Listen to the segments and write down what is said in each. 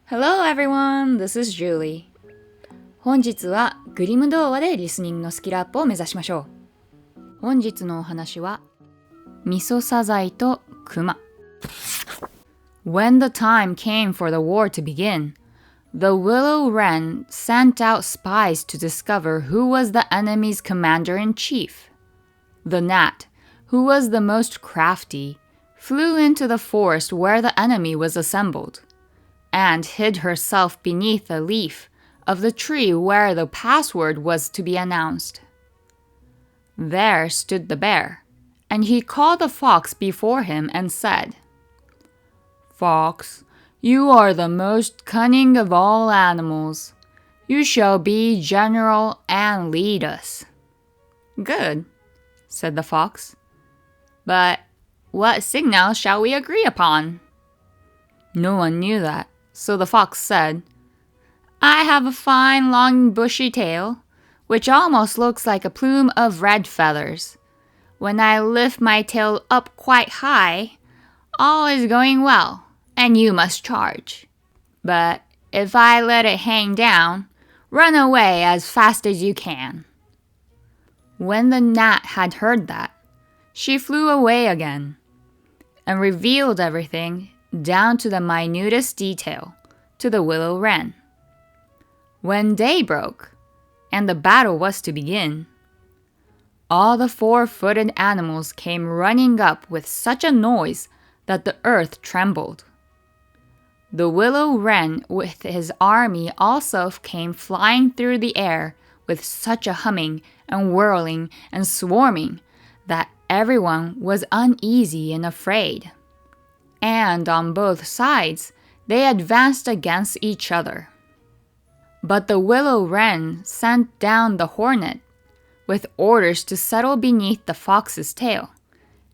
Hello everyone, this is Julie. 本日はグリム童話でリスニングのスキルアップを目指しましょう。本日のお話は、みそさざいと熊。When the time came for the war to begin, the willow wren sent out spies to discover who was the enemy's commander-in-chief. The gnat, who was the most crafty, flew into the forest where the enemy was assembled.and hid herself beneath a leaf of the tree where the password was to be announced. There stood the bear, and he called the fox before him and said, "Fox, you are the most cunning of all animals. You shall be general and lead us." "Good," said the fox. "But what signal shall we agree upon?" No one knew that.So the fox said, "I have a fine long bushy tail, which almost looks like a plume of red feathers. When I lift my tail up quite high, all is going well, and you must charge. But if I let it hang down, run away as fast as you can." When the gnat had heard that, she flew away again, and revealed everything down to the minutest detail, to the willow wren. When day broke, and the battle was to begin, all the four-footed animals came running up with such a noise that the earth trembled. The willow wren with his army also came flying through the air with such a humming and whirling and swarming that everyone was uneasy and afraid.And on both sides, they advanced against each other. But the willow wren sent down the hornet with orders to settle beneath the fox's tail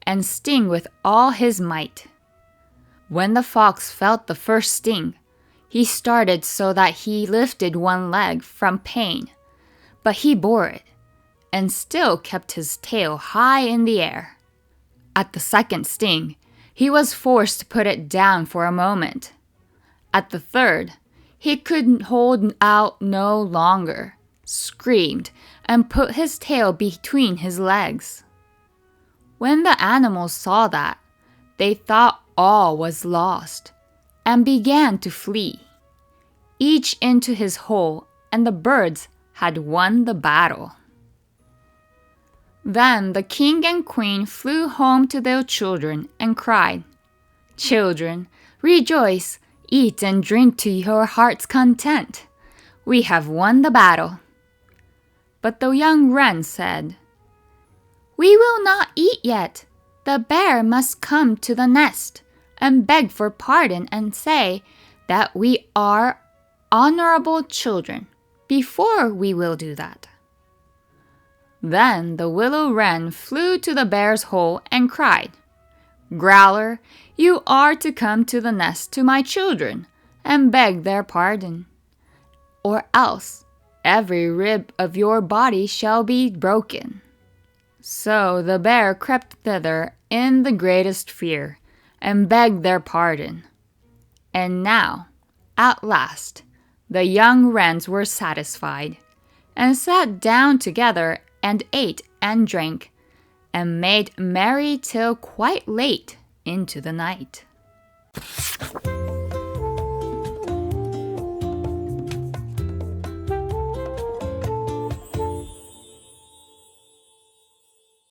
and sting with all his might. When the fox felt the first sting, he started so that he lifted one leg from pain, but he bore it and still kept his tail high in the air. At the second sting,He was forced to put it down for a moment. At the third, he could hold out no longer, screamed, and put his tail between his legs. When the animals saw that, they thought all was lost, and began to flee, each into his hole, and the birds had won the battle.Then the king and queen flew home to their children and cried, "Children, rejoice, eat and drink to your heart's content. We have won the battle." But the young wren said, "We will not eat yet. The bear must come to the nest and beg for pardon and say that we are honorable children before we will do that."Then the willow wren flew to the bear's hole and cried, "Growler, you are to come to the nest to my children and beg their pardon, or else every rib of your body shall be broken." So the bear crept thither in the greatest fear and begged their pardon. And now, at last, the young wrens were satisfied and sat down together,and ate and drank, and made merry till quite late into the night.